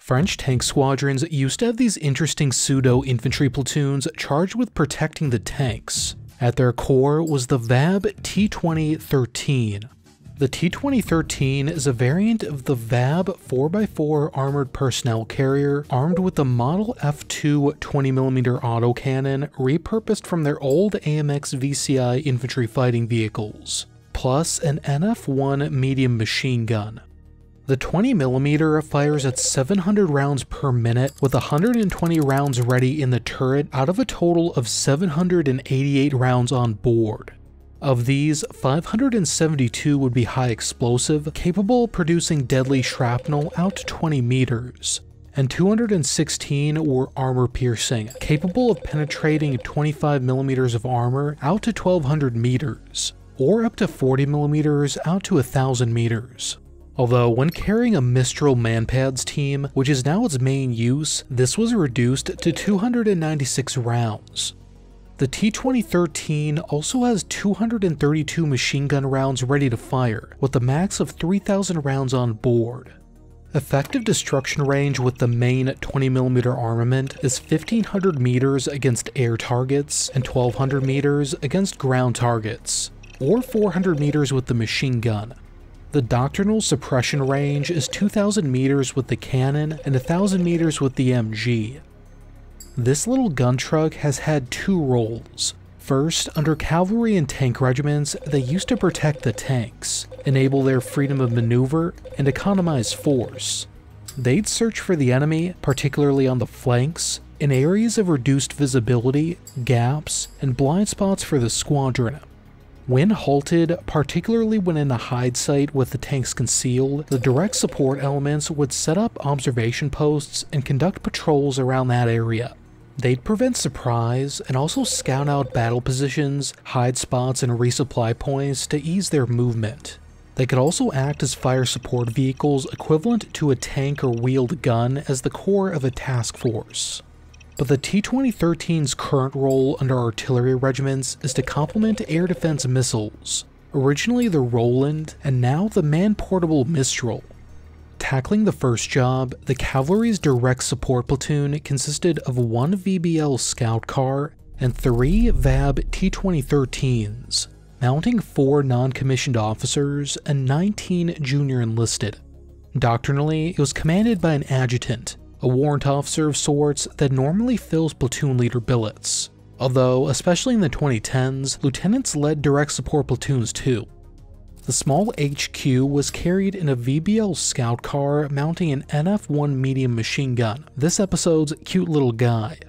French tank squadrons used to have these interesting pseudo-infantry platoons charged with protecting the tanks. At their core was the VAB T2013. The T2013 is a variant of the VAB 4x4 armored personnel carrier armed with the Model F2 20mm autocannon repurposed from their old AMX VCI infantry fighting vehicles, plus an NF1 medium machine gun. The 20mm fires at 700 rounds per minute with 120 rounds ready in the turret out of a total of 788 rounds on board. Of these, 572 would be high explosive, capable of producing deadly shrapnel out to 20 meters, and 216 were armor piercing, capable of penetrating 25mm of armor out to 1200 meters, or up to 40mm out to 1000 meters. Although when carrying a Mistral Manpads team, which is now its main use, this was reduced to 296 rounds. The T2013 also has 232 machine gun rounds ready to fire, with a max of 3,000 rounds on board. Effective destruction range with the main 20mm armament is 1,500 meters against air targets and 1,200 meters against ground targets, or 400 meters with the machine gun. The doctrinal suppression range is 2,000 meters with the cannon and 1,000 meters with the MG. This little gun truck has had two roles. First, under cavalry and tank regiments, they used to protect the tanks, enable their freedom of maneuver, and economize force. They'd search for the enemy, particularly on the flanks, in areas of reduced visibility, gaps, and blind spots for the squadron. When halted, particularly when in a hide site with the tanks concealed, the direct support elements would set up observation posts and conduct patrols around that area. They'd prevent surprise and also scout out battle positions, hide spots, and resupply points to ease their movement. They could also act as fire support vehicles equivalent to a tank or wheeled gun as the core of a task force. But the T2013's current role under artillery regiments is to complement air defense missiles, originally the Roland and now the man-portable Mistral. Tackling the first job, the cavalry's direct support platoon consisted of 1 VBL scout car and 3 VAB T2013s, mounting 4 non-commissioned officers and 19 junior enlisted. Doctrinally, it was commanded by an adjutant, a warrant officer of sorts that normally fills platoon leader billets, although, especially in the 2010s, lieutenants led direct support platoons too. The small HQ was carried in a VBL scout car mounting an NF1 medium machine gun, this episode's cute little guy.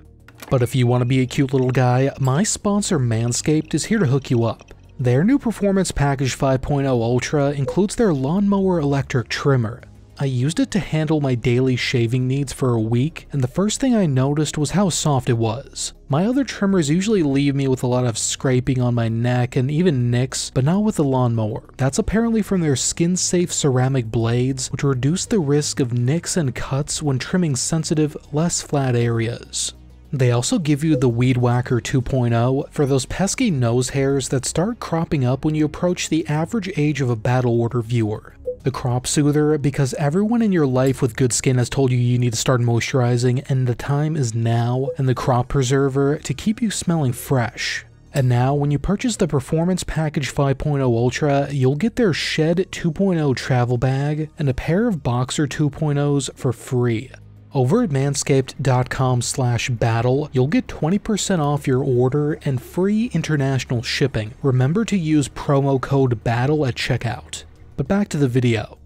But if you want to be a cute little guy, my sponsor Manscaped is here to hook you up. Their new Performance Package 5.0 Ultra includes their lawnmower electric trimmer. I used it to handle my daily shaving needs for a week, and the first thing I noticed was how soft it was. My other trimmers usually leave me with a lot of scraping on my neck and even nicks, but not with the lawnmower. That's apparently from their skin-safe ceramic blades, which reduce the risk of nicks and cuts when trimming sensitive, less flat areas. They also give you the Weed Whacker 2.0 for those pesky nose hairs that start cropping up when you approach the average age of a battle order viewer. The Crop Soother because everyone in your life with good skin has told you you need to start moisturizing and the time is now, and the Crop Preserver to keep you smelling fresh. And now when you purchase the Performance Package 5.0 Ultra, you'll get their Shed 2.0 travel bag and a pair of Boxer 2.0s for free. Over at manscaped.com/battle, you'll get 20% off your order and free international shipping. Remember to use promo code BATTLE at checkout. But back to the video.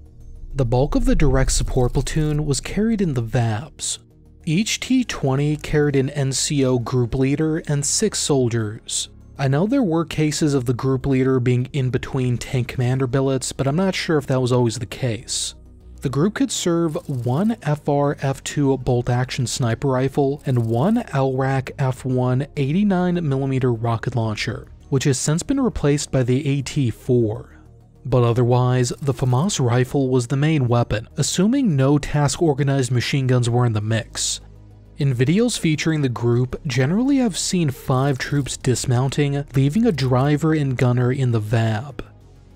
The bulk of the direct support platoon was carried in the VABs. Each T20 carried an NCO group leader and 6 soldiers. I know there were cases of the group leader being in between tank commander billets, but I'm not sure if that was always the case. The group could serve 1 FR F2 bolt-action sniper rifle and 1 LRAC F1 89mm rocket launcher, which has since been replaced by the AT-4. But otherwise, the FAMAS rifle was the main weapon, assuming no task-organized machine guns were in the mix. In videos featuring the group, generally I've seen 5 troops dismounting, leaving a driver and gunner in the VAB.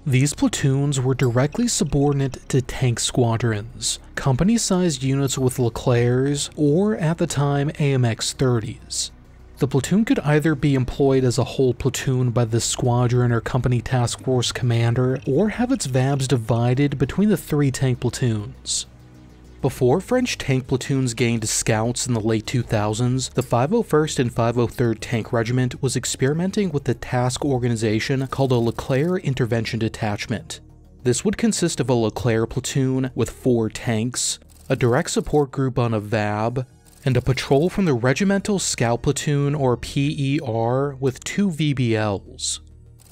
These platoons were directly subordinate to tank squadrons, company-sized units with Leclercs, or at the time AMX-30s. The platoon could either be employed as a whole platoon by the squadron or company task force commander, or have its VABs divided between the 3 tank platoons. Before French tank platoons gained scouts in the late 2000s, the 501st and 503rd Tank Regiment was experimenting with the task organization called a Leclerc Intervention Detachment. This would consist of a Leclerc platoon with 4 tanks, a direct support group on a VAB, and a patrol from the Regimental Scout Platoon or PER with 2 VBLs.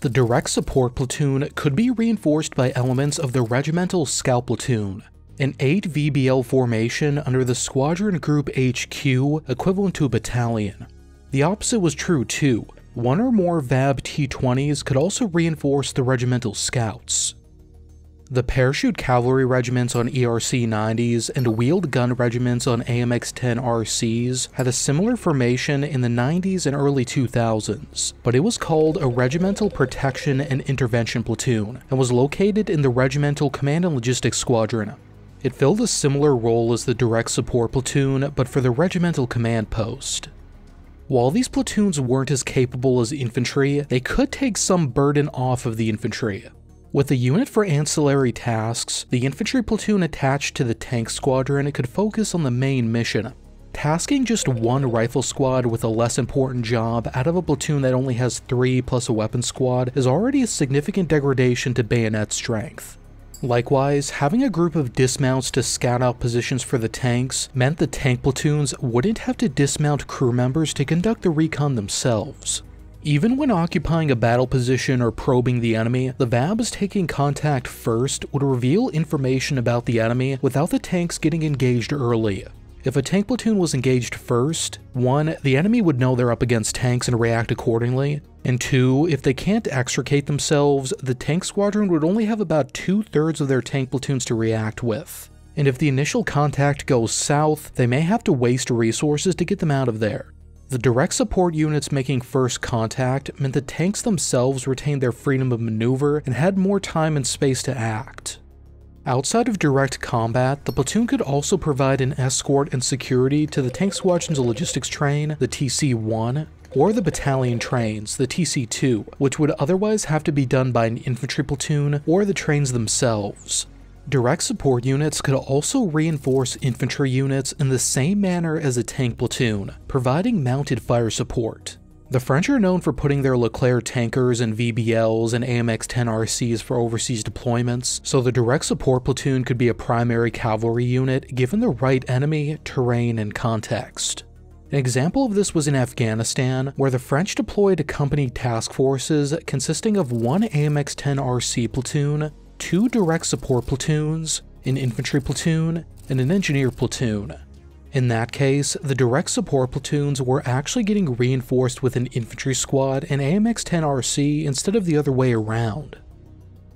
The direct support platoon could be reinforced by elements of the Regimental Scout Platoon, an 8 VBL formation under the Squadron Group HQ equivalent to a battalion. The opposite was true too. 1 or more VAB T20s could also reinforce the regimental scouts. The parachute cavalry regiments on ERC 90s and wheeled gun regiments on AMX 10 RCs had a similar formation in the 90s and early 2000s, but it was called a Regimental Protection and Intervention Platoon and was located in the Regimental Command and Logistics Squadron. It filled a similar role as the direct support platoon, but for the regimental command post. While these platoons weren't as capable as infantry, they could take some burden off of the infantry. With a unit for ancillary tasks, the infantry platoon attached to the tank squadron could focus on the main mission. Tasking just 1 rifle squad with a less important job out of a platoon that only has 3 plus a weapon squad is already a significant degradation to bayonet strength. Likewise, having a group of dismounts to scout out positions for the tanks meant the tank platoons wouldn't have to dismount crew members to conduct the recon themselves. Even when occupying a battle position or probing the enemy, the VABs taking contact first would reveal information about the enemy without the tanks getting engaged early. If a tank platoon was engaged first, 1, the enemy would know they're up against tanks and react accordingly, and 2, if they can't extricate themselves, the tank squadron would only have about 2/3 of their tank platoons to react with. And if the initial contact goes south, they may have to waste resources to get them out of there. The direct support units making first contact meant the tanks themselves retained their freedom of maneuver and had more time and space to act. Outside of direct combat, the platoon could also provide an escort and security to the tank squadron's logistics train, the TC-1, or the battalion trains, the TC-2, which would otherwise have to be done by an infantry platoon or the trains themselves. Direct support units could also reinforce infantry units in the same manner as a tank platoon, providing mounted fire support. The French are known for putting their Leclerc tankers and VBLs and AMX 10 RCs for overseas deployments, so the direct support platoon could be a primary cavalry unit given the right enemy, terrain, and context. An example of this was in Afghanistan, where the French deployed company task forces consisting of 1 AMX 10 RC platoon, 2 direct support platoons, an infantry platoon, and an engineer platoon. In that case, the direct support platoons were actually getting reinforced with an infantry squad and AMX 10 RC instead of the other way around.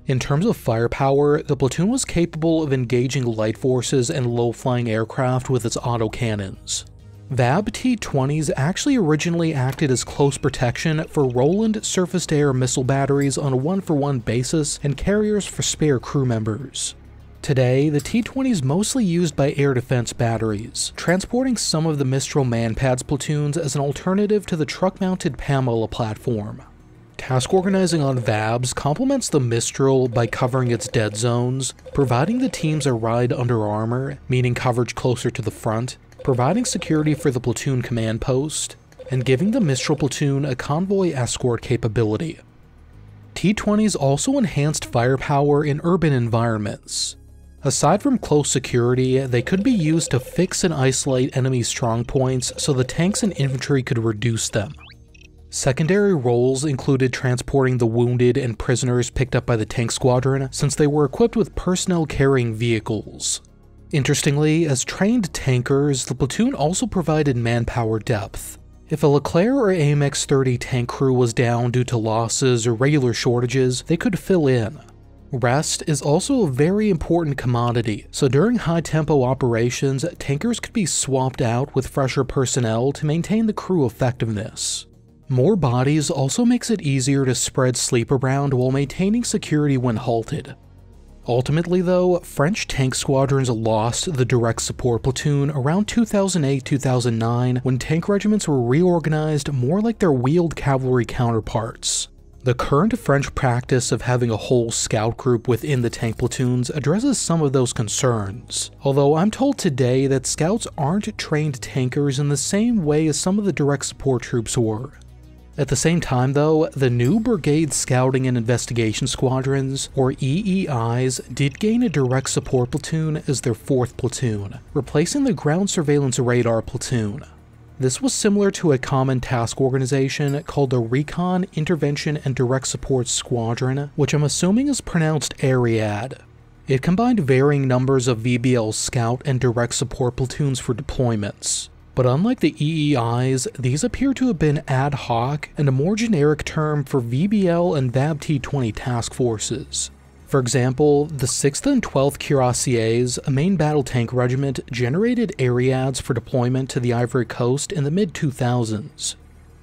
In terms of firepower, the platoon was capable of engaging light forces and low-flying aircraft with its autocannons. VAB T-20s actually originally acted as close protection for Roland surface-to-air missile batteries on a 1-for-1 basis and carriers for spare crew members. Today, the T-20 is mostly used by air defense batteries, transporting some of the Mistral Manpads platoons as an alternative to the truck-mounted Pamela platform. Task organizing on VABs complements the Mistral by covering its dead zones, providing the teams a ride under armor, meaning coverage closer to the front, providing security for the platoon command post, and giving the Mistral platoon a convoy escort capability. T-20s also enhanced firepower in urban environments. Aside from close security, they could be used to fix and isolate enemy strongpoints so the tanks and infantry could reduce them. Secondary roles included transporting the wounded and prisoners picked up by the tank squadron, since they were equipped with personnel carrying vehicles. Interestingly, as trained tankers, the platoon also provided manpower depth. If a Leclerc or AMX 30 tank crew was down due to losses or regular shortages, they could fill in. Rest is also a very important commodity, so during high-tempo operations, tankers could be swapped out with fresher personnel to maintain the crew effectiveness. More bodies also makes it easier to spread sleep around while maintaining security when halted. Ultimately though, French tank squadrons lost the direct support platoon around 2008-2009 when tank regiments were reorganized more like their wheeled cavalry counterparts. The current French practice of having a whole scout group within the tank platoons addresses some of those concerns, although I'm told today that scouts aren't trained tankers in the same way as some of the direct support troops were. At the same time though, the new Brigade Scouting and Investigation Squadrons, or EEIs, did gain a direct support platoon as their 4th platoon, replacing the ground surveillance radar platoon. This was similar to a common task organization called the Recon, Intervention, and Direct Support Squadron, which I'm assuming is pronounced ARRIERE. It combined varying numbers of VBL scout and direct support platoons for deployments. But unlike the EEIs, these appear to have been ad hoc and a more generic term for VBL and VAB T20 task forces. For example, the 6th and 12th Cuirassiers, a main battle tank regiment, generated ARRIEREs for deployment to the Ivory Coast in the mid-2000s.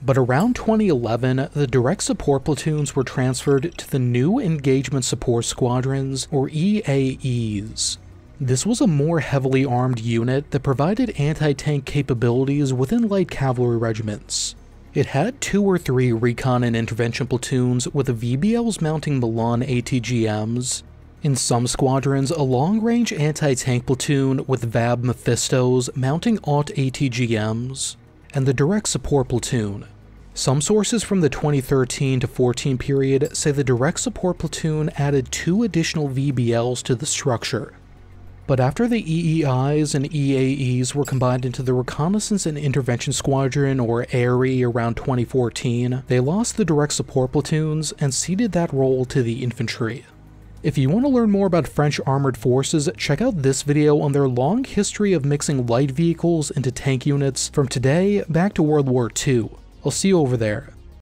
But around 2011, the direct support platoons were transferred to the new Engagement Support Squadrons, or EAEs. This was a more heavily armed unit that provided anti-tank capabilities within light cavalry regiments. It had 2 or 3 recon and intervention platoons with the VBLs mounting Milan ATGMs. In some squadrons, a long-range anti-tank platoon with VAB Mephistos mounting AUT ATGMs, and the direct support platoon. Some sources from the 2013 to 14 period say the direct support platoon added 2 additional VBLs to the structure. But after the EEIs and EAEs were combined into the Reconnaissance and Intervention Squadron, or ARRIE, around 2014, they lost the direct support platoons and ceded that role to the infantry. If you want to learn more about French armored forces, check out this video on their long history of mixing light vehicles into tank units from today back to World War II. I'll see you over there.